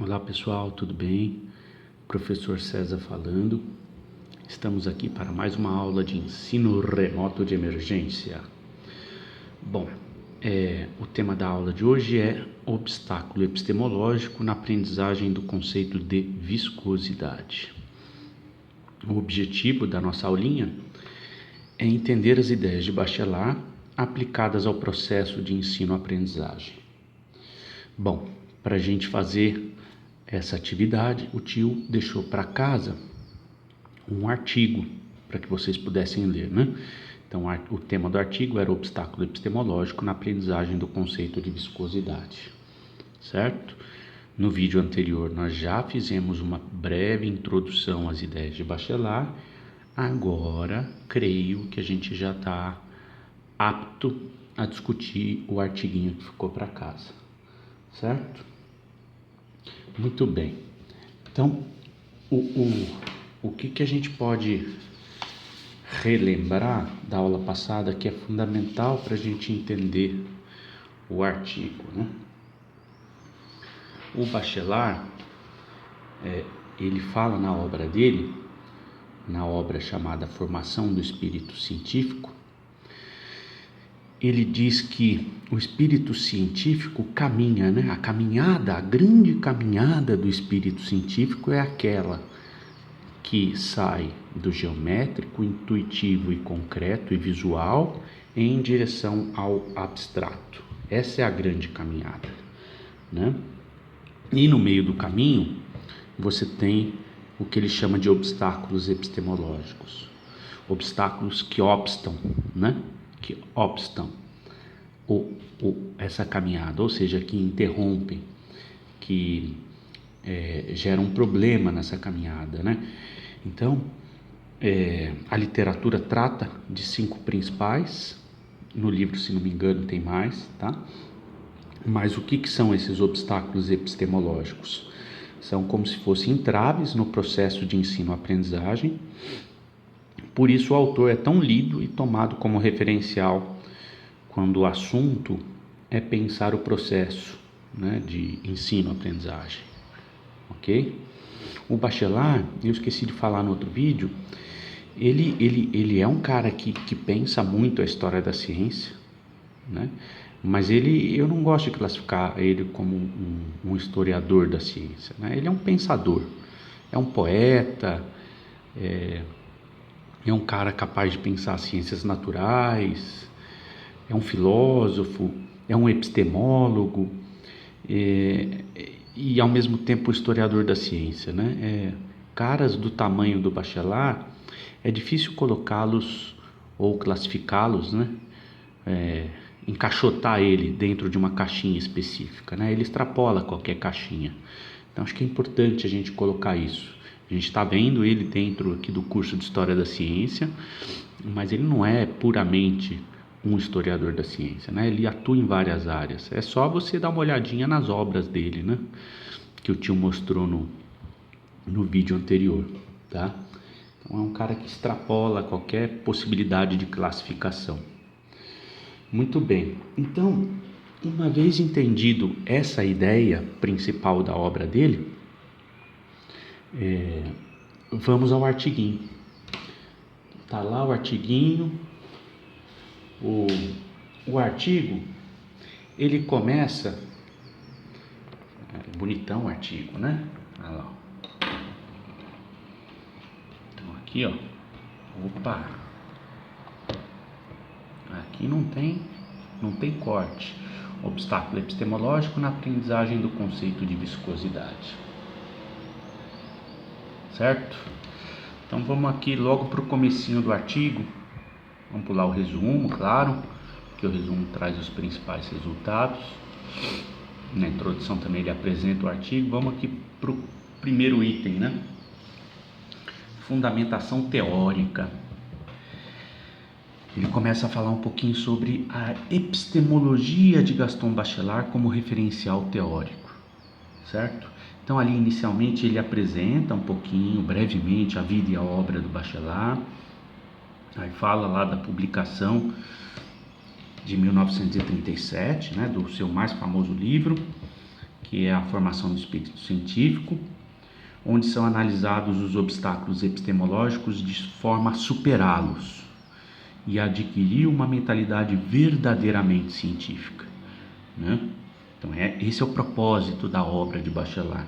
Olá pessoal, tudo bem? Professor César falando. Estamos aqui para mais uma aula de ensino remoto de emergência. Bom, o tema da aula de hoje é obstáculo epistemológico na aprendizagem do conceito de viscosidade. O objetivo da nossa aulinha é entender as ideias de Bachelard aplicadas ao processo de ensino-aprendizagem. Bom, para a gente fazer essa atividade, o tio deixou para casa um artigo para que vocês pudessem ler, né? Então, o tema do artigo era obstáculo epistemológico na aprendizagem do conceito de viscosidade, certo? No vídeo anterior, nós já fizemos uma breve introdução às ideias de Bachelard. Agora, creio que a gente já está apto a discutir o artiguinho que ficou para casa, certo? Muito bem. Então, o que a gente pode relembrar da aula passada que é fundamental para a gente entender o artigo, né? O Bachelard, ele fala na obra dele, na obra chamada Formação do Espírito Científico, ele diz que o espírito científico caminha, né? A grande caminhada do espírito científico é aquela que sai do geométrico, intuitivo e concreto e visual em direção ao abstrato. Essa é a grande caminhada, né? E no meio do caminho você tem o que ele chama de obstáculos epistemológicos, obstáculos que obstam, né? Que obstam essa caminhada, ou seja, que interrompem, que geram um problema nessa caminhada, né? Então, a literatura trata de 5 principais, no livro, se não me engano, tem mais, tá? Mas o que são esses obstáculos epistemológicos? São como se fossem entraves no processo de ensino-aprendizagem. Por isso o autor é tão lido e tomado como referencial quando o assunto é pensar o processo, né, de ensino-aprendizagem, ok? O Bachelard, eu esqueci de falar no outro vídeo, ele é um cara que pensa muito a história da ciência, né? Mas eu não gosto de classificar ele como um historiador da ciência, né? Ele é um pensador, é um poeta, é um cara capaz de pensar ciências naturais, é um filósofo, é um epistemólogo e ao mesmo tempo historiador da ciência, né? Caras do tamanho do Bachelard, é difícil colocá-los ou classificá-los, né? Encaixotar ele dentro de uma caixinha específica, né? Ele extrapola qualquer caixinha. Então acho que é importante a gente colocar isso. A gente está vendo ele dentro aqui do curso de História da Ciência, mas ele não é puramente um historiador da ciência, né? Ele atua em várias áreas. É só você dar uma olhadinha nas obras dele, né? Que o tio mostrou no vídeo anterior, tá? Então é um cara que extrapola qualquer possibilidade de classificação. Muito bem. Então, uma vez entendido essa ideia principal da obra dele, vamos ao artiguinho. Tá lá o artiguinho. O artigo, ele começa, bonitão o artigo, né? Olha lá. Então aqui, ó, opa, aqui não tem corte. Obstáculo epistemológico na aprendizagem do conceito de viscosidade, certo? Então vamos aqui logo para o comecinho do artigo. Vamos pular o resumo, claro, que o resumo traz os principais resultados. Na introdução também ele apresenta o artigo. Vamos aqui para o primeiro item, né? Fundamentação teórica. Ele começa a falar um pouquinho sobre a epistemologia de Gaston Bachelard como referencial teórico, certo? Então ali inicialmente ele apresenta um pouquinho, brevemente, a vida e a obra do Bachelard. Aí fala lá da publicação de 1937, né, do seu mais famoso livro, que é a formação do espírito científico, onde são analisados os obstáculos epistemológicos de forma a superá-los e adquirir uma mentalidade verdadeiramente científica, né? Então esse é o propósito da obra de Bachelard.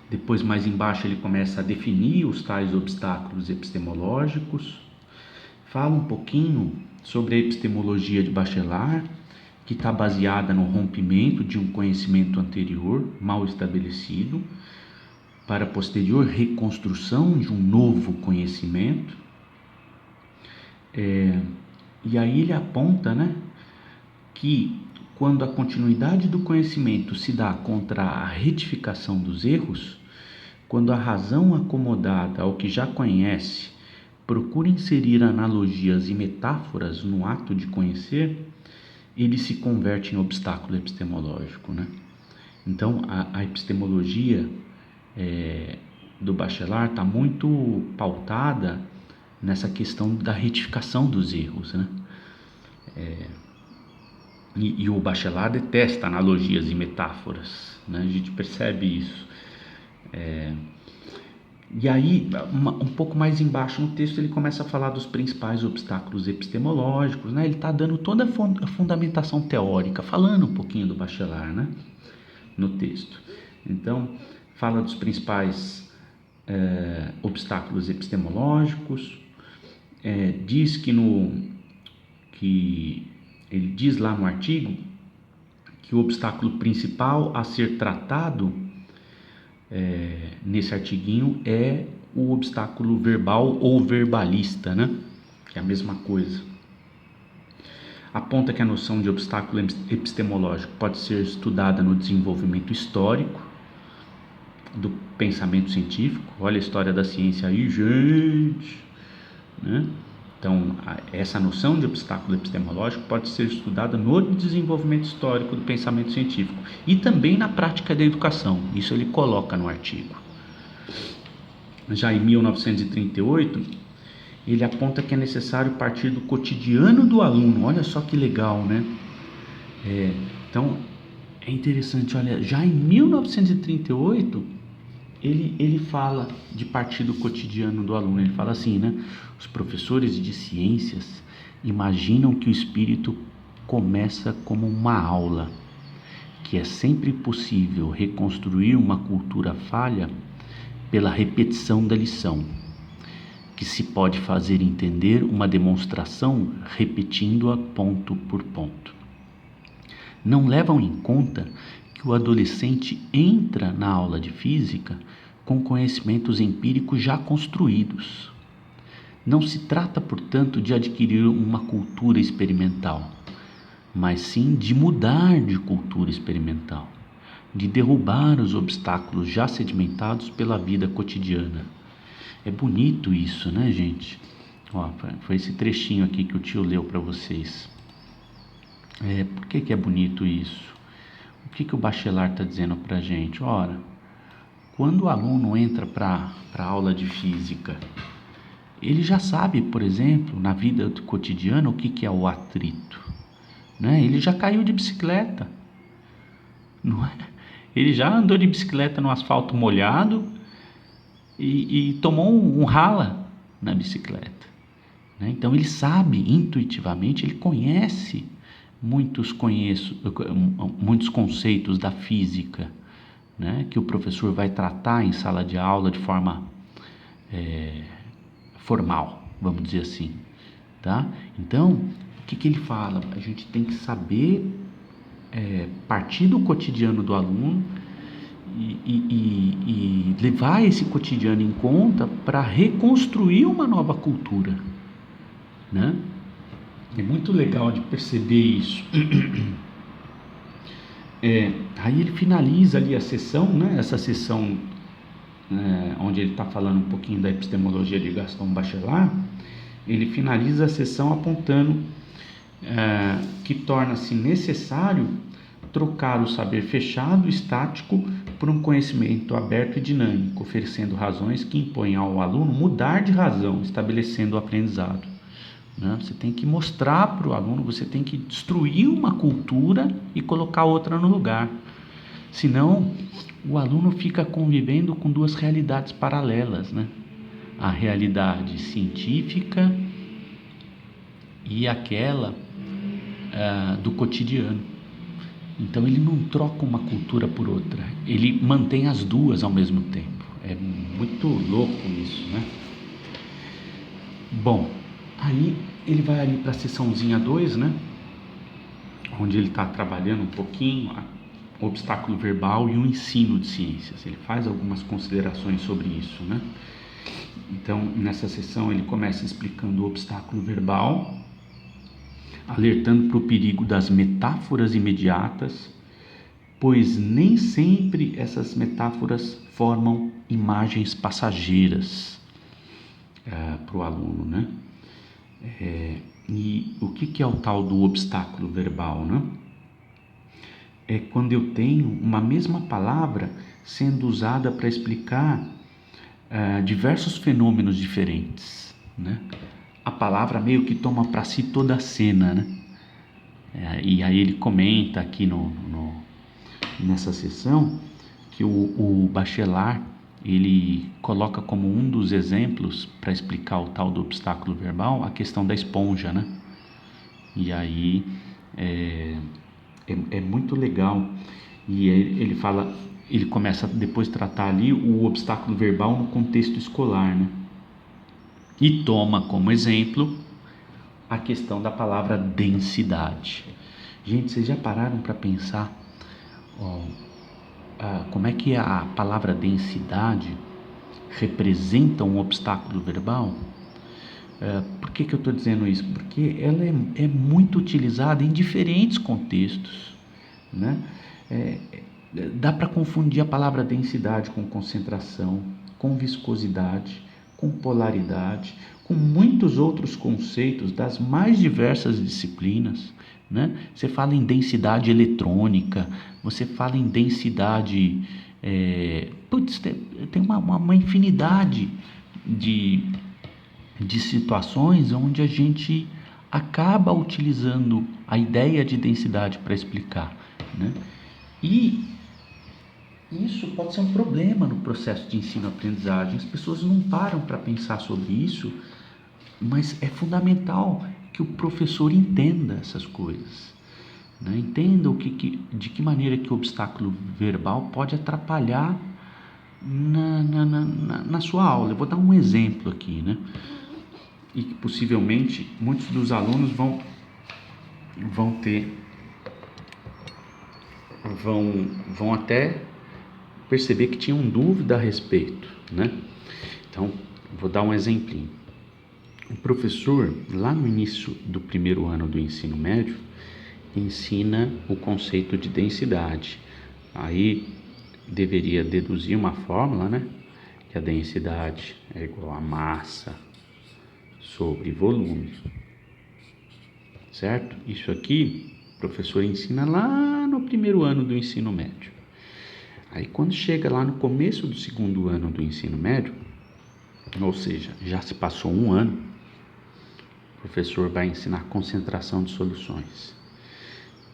Depois, mais embaixo, ele começa a definir os tais obstáculos epistemológicos, fala um pouquinho sobre a epistemologia de Bachelard, que está baseada no rompimento de um conhecimento anterior mal estabelecido para a posterior reconstrução de um novo conhecimento. E aí ele aponta, né, que quando a continuidade do conhecimento se dá contra a retificação dos erros, quando a razão acomodada ao que já conhece procura inserir analogias e metáforas no ato de conhecer, ele se converte em obstáculo epistemológico, né? Então a epistemologia do Bachelard está muito pautada nessa questão da retificação dos erros, né? E o Bachelard detesta analogias e metáforas, né? A gente percebe isso. E aí, um pouco mais embaixo no texto, ele começa a falar dos principais obstáculos epistemológicos, né? Ele está dando toda a fundamentação teórica, falando um pouquinho do Bachelard, né, no texto. Então, fala dos principais obstáculos epistemológicos, diz que ele diz lá no artigo que o obstáculo principal a ser tratado nesse artiguinho é o obstáculo verbal ou verbalista, né? Que é a mesma coisa. Aponta que a noção de obstáculo epistemológico pode ser estudada no desenvolvimento histórico do pensamento científico. Olha a história da ciência aí, gente, né? Então, essa noção de obstáculo epistemológico pode ser estudada no desenvolvimento histórico do pensamento científico e também na prática da educação. Isso ele coloca no artigo. Já em 1938, ele aponta que é necessário partir do cotidiano do aluno. Olha só que legal, né? Então, é interessante, olha, já em 1938, ele fala de partir do cotidiano do aluno. Ele fala assim, né? Os professores de ciências imaginam que o espírito começa como uma aula, que é sempre possível reconstruir uma cultura falha pela repetição da lição, que se pode fazer entender uma demonstração repetindo-a ponto por ponto. Não levam em conta que o adolescente entra na aula de física com conhecimentos empíricos já construídos. Não se trata, portanto, de adquirir uma cultura experimental, mas sim de mudar de cultura experimental, de derrubar os obstáculos já sedimentados pela vida cotidiana. É bonito isso, né, gente? Ó, foi esse trechinho aqui que o tio leu para vocês. Por que é bonito isso? O que o Bachelard está dizendo para a gente? Ora, quando o aluno entra para a aula de física, ele já sabe, por exemplo, na vida cotidiana, o que é o atrito, né? Ele já caiu de bicicleta, não é? Ele já andou de bicicleta no asfalto molhado e tomou um rala na bicicleta, né? Então ele sabe intuitivamente, ele conhece muitos conceitos da física, né, que o professor vai tratar em sala de aula de forma formal, vamos dizer assim, tá? Então, o que ele fala? A gente tem que saber partir do cotidiano do aluno e levar esse cotidiano em conta para reconstruir uma nova cultura, né? É muito legal de perceber isso. Aí ele finaliza ali a sessão, né? Essa sessão onde ele está falando um pouquinho da epistemologia de Gaston Bachelard. Ele finaliza a sessão apontando que torna-se necessário trocar o saber fechado, estático, por um conhecimento aberto e dinâmico, oferecendo razões que impõem ao aluno mudar de razão, estabelecendo o aprendizado. Você tem que mostrar para o aluno, você tem que destruir uma cultura e colocar outra no lugar. Senão, o aluno fica convivendo com duas realidades paralelas, né? A realidade científica e aquela do cotidiano. Então ele não troca uma cultura por outra, ele mantém as duas ao mesmo tempo. É muito louco isso, né? Bom, aí ele vai ali para a sessãozinha 2, né? Onde ele está trabalhando um pouquinho o obstáculo verbal e o ensino de ciências. Ele faz algumas considerações sobre isso, né? Então, nessa sessão ele começa explicando o obstáculo verbal, alertando para o perigo das metáforas imediatas, pois nem sempre essas metáforas formam imagens passageiras para o aluno, né? E o que é o tal do obstáculo verbal, né? É quando eu tenho uma mesma palavra sendo usada para explicar diversos fenômenos diferentes, né? A palavra meio que toma para si toda a cena, né? E aí ele comenta aqui nessa sessão que o Bachelard ele coloca como um dos exemplos para explicar o tal do obstáculo verbal a questão da esponja, né? E aí é muito legal. E ele fala, ele começa depois a tratar ali o obstáculo verbal no contexto escolar, né? E toma como exemplo a questão da palavra densidade. Gente, vocês já pararam para pensar como é que a palavra densidade representa um obstáculo verbal? Por que eu estou dizendo isso? Porque ela é muito utilizada em diferentes contextos, né? Dá para confundir a palavra densidade com concentração, com viscosidade, com polaridade, com muitos outros conceitos das mais diversas disciplinas, né? Você fala em densidade eletrônica, você fala em densidade, tem uma infinidade de situações onde a gente acaba utilizando a ideia de densidade para explicar, né? E isso pode ser um problema no processo de ensino-aprendizagem. As pessoas não param para pensar sobre isso, mas é fundamental que o professor entenda essas coisas, né? Entenda de que maneira que o obstáculo verbal pode atrapalhar na sua aula. Eu vou dar um exemplo aqui, né? E que possivelmente muitos dos alunos vão até perceber que tinham dúvida a respeito, né? Então, vou dar um exemplinho. O professor, lá no início do primeiro ano do ensino médio, ensina o conceito de densidade. Aí deveria deduzir uma fórmula, né? Que a densidade é igual a massa sobre volume, certo? Isso aqui o professor ensina lá no primeiro ano do ensino médio. Aí quando chega lá no começo do segundo ano do ensino médio, ou seja, já se passou um ano, o professor vai ensinar concentração de soluções.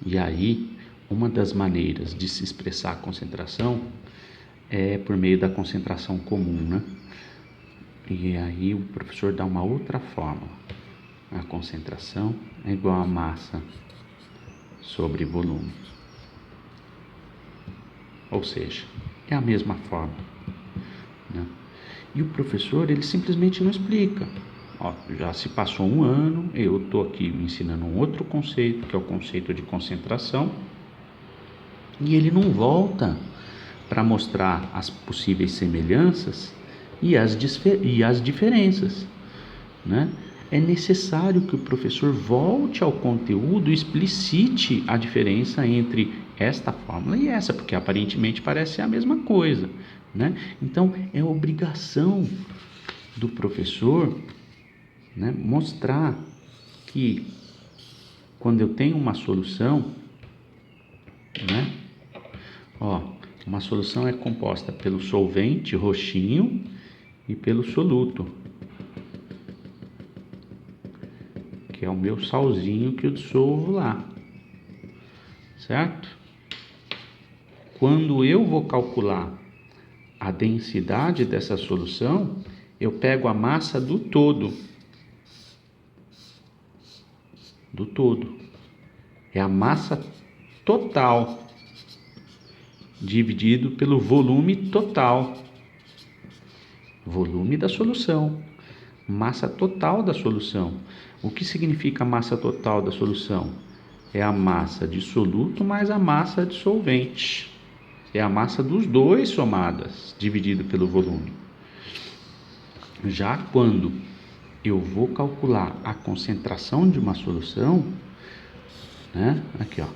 E aí, uma das maneiras de se expressar a concentração é por meio da concentração comum, né? E aí o professor dá uma outra fórmula. A concentração é igual a massa sobre volume. Ou seja, é a mesma fórmula, né? E o professor, ele simplesmente não explica. Já se passou um ano, eu estou aqui ensinando um outro conceito, que é o conceito de concentração, e ele não volta para mostrar as possíveis semelhanças e as diferenças, né? É necessário que o professor volte ao conteúdo e explicite a diferença entre esta fórmula e essa, porque aparentemente parece ser a mesma coisa, né? Então, é obrigação do professor, né, mostrar que quando eu tenho uma solução, né? Uma solução é composta pelo solvente roxinho e pelo soluto, que é o meu salzinho que eu dissolvo lá, certo? quando eu vou calcular a densidade dessa solução, eu pego a massa do todo. Do todo. É a massa total dividido pelo volume total. Volume da solução. Massa total da solução. O que significa massa total da solução? É a massa de soluto mais a massa de solvente. É a massa dos dois somadas, dividido pelo volume. Já quando eu vou calcular a concentração de uma solução, né? Aqui, ó.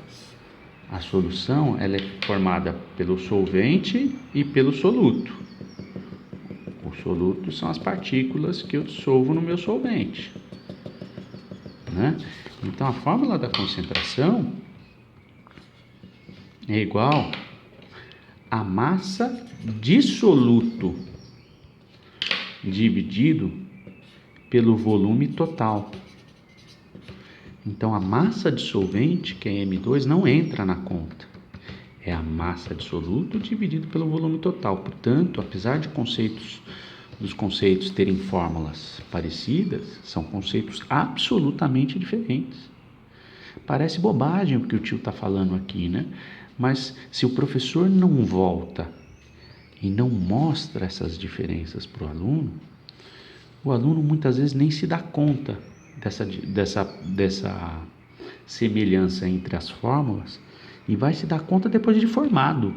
A solução, ela é formada pelo solvente e pelo soluto. O soluto são as partículas que eu dissolvo no meu solvente, né? Então, a fórmula da concentração é igual a massa de soluto dividido pelo volume total. Então, a massa de solvente, que é M2, não entra na conta. É a massa de soluto dividido pelo volume total. Portanto, apesar de dos conceitos terem fórmulas parecidas, são conceitos absolutamente diferentes. Parece bobagem o que o tio está falando aqui, né? Mas se o professor não volta e não mostra essas diferenças para o aluno muitas vezes nem se dá conta dessa semelhança entre as fórmulas e vai se dar conta depois de formado.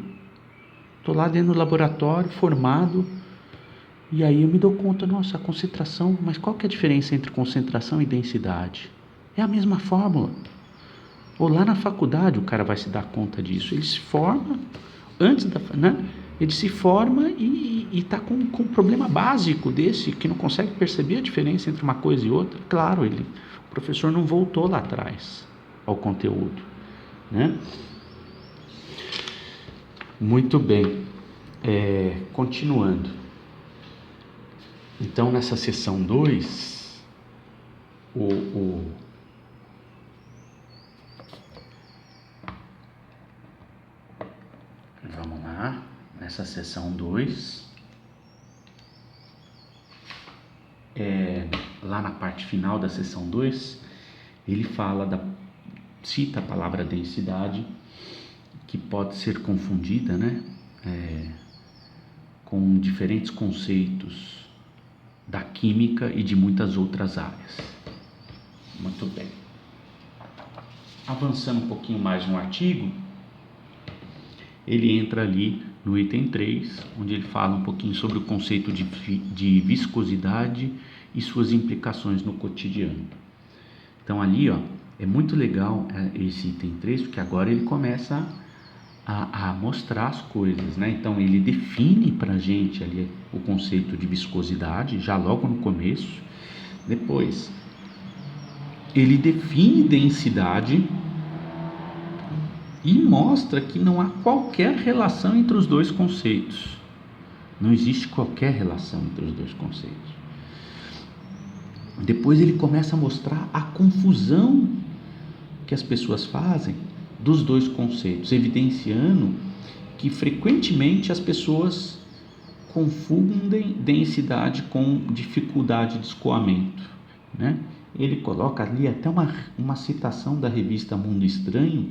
Estou lá dentro do laboratório, formado, e aí eu me dou conta, nossa, a concentração, mas qual que é a diferença entre concentração e densidade? É a mesma fórmula. Ou lá na faculdade o cara vai se dar conta disso. Ele se forma, né? Ele se forma e está com um problema básico desse, que não consegue perceber a diferença entre uma coisa e outra. Claro, o professor não voltou lá atrás ao conteúdo, né? Muito bem, continuando. Então, nessa seção 2, vamos lá, nessa seção 2, lá na parte final da seção 2, ele cita a palavra densidade, que pode ser confundida, né, com diferentes conceitos da química e de muitas outras áreas. Muito bem. Avançando um pouquinho mais no artigo, ele entra ali no item 3, onde ele fala um pouquinho sobre o conceito de viscosidade e suas implicações no cotidiano. Então ali, ó, é muito legal esse item 3, porque agora ele começa a mostrar as coisas, né? Então ele define pra gente ali o conceito de viscosidade, já logo no começo. Depois ele define densidade e mostra que não há qualquer relação entre os dois conceitos. Não existe qualquer relação entre os dois conceitos. Depois ele começa a mostrar a confusão que as pessoas fazem dos dois conceitos, evidenciando que frequentemente as pessoas confundem densidade com dificuldade de escoamento, né? Ele coloca ali até uma citação da revista Mundo Estranho,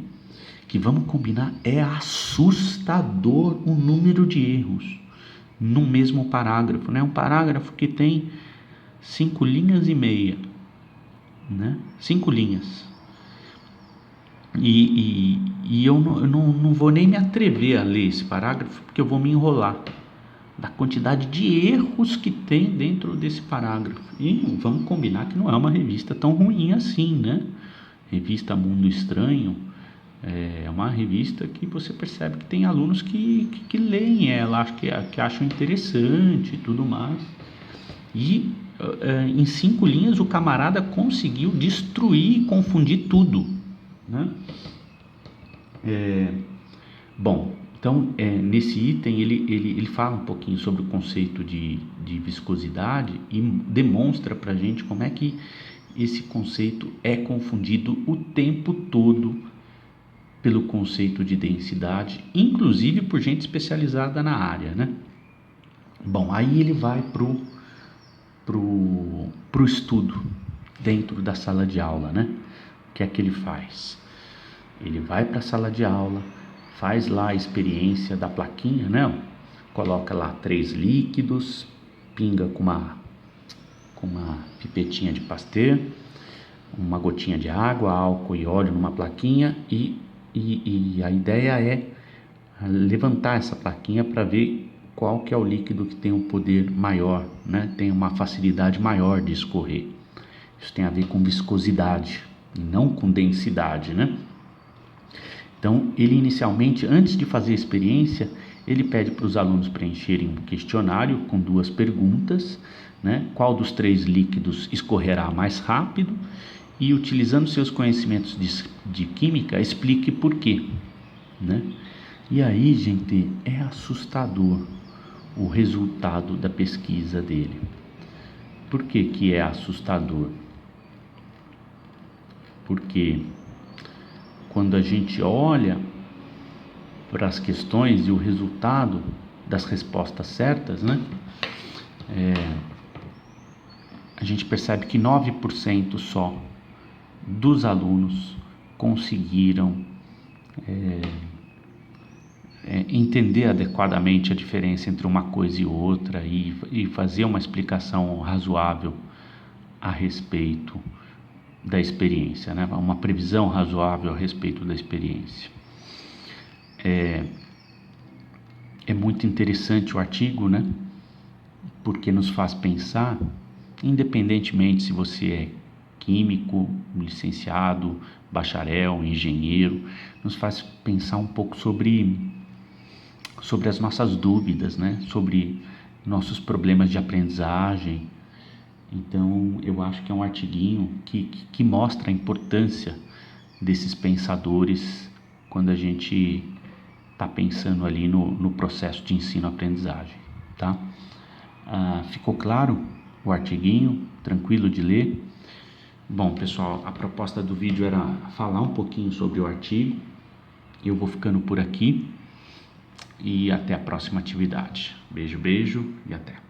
que, vamos combinar, é assustador o número de erros no mesmo parágrafo, né? Um parágrafo que tem 5 linhas e meia, né? 5 linhas. E eu não vou nem me atrever a ler esse parágrafo, porque eu vou me enrolar da quantidade de erros que tem dentro desse parágrafo. E vamos combinar que não é uma revista tão ruim assim, né? Revista Mundo Estranho é uma revista que você percebe que tem alunos que leem ela, que acham interessante e tudo mais. E em 5 linhas o camarada conseguiu destruir e confundir tudo, né? Bom, então nesse item ele fala um pouquinho sobre o conceito de viscosidade e demonstra pra gente como é que esse conceito é confundido o tempo todo pelo conceito de densidade, inclusive por gente especializada na área, né? Bom, aí ele vai pro estudo dentro da sala de aula, né? O que é que ele faz? Ele vai para a sala de aula, faz lá a experiência da plaquinha, né? Coloca lá 3 líquidos, pinga com uma pipetinha de Pasteur, uma gotinha de água, álcool e óleo numa plaquinha e a ideia é levantar essa plaquinha para ver qual que é o líquido que tem um poder maior, né? Tem uma facilidade maior de escorrer. Isso tem a ver com viscosidade e não com densidade, né? Então, ele inicialmente, antes de fazer a experiência, ele pede para os alunos preencherem um questionário com 2 perguntas, né? Qual dos 3 líquidos escorrerá mais rápido? E, utilizando seus conhecimentos de química, explique por quê, né? E aí, gente, é assustador o resultado da pesquisa dele. Por que que é assustador? Porque quando a gente olha para as questões e o resultado das respostas certas, né? A gente percebe que 9% só dos alunos conseguiram entender adequadamente a diferença entre uma coisa e outra e fazer uma explicação razoável a respeito da experiência, né? Uma previsão razoável a respeito da experiência. É muito interessante o artigo, né? Porque nos faz pensar, independentemente se você é químico, licenciado, bacharel, engenheiro, nos faz pensar um pouco sobre as nossas dúvidas, né? Sobre nossos problemas de aprendizagem. Então, eu acho que é um artiguinho que mostra a importância desses pensadores quando a gente está pensando ali no processo de ensino-aprendizagem, tá? Ficou claro o artiguinho? Tranquilo de ler? Bom, pessoal, a proposta do vídeo era falar um pouquinho sobre o artigo. Eu vou ficando por aqui e até a próxima atividade. Beijo, beijo e até.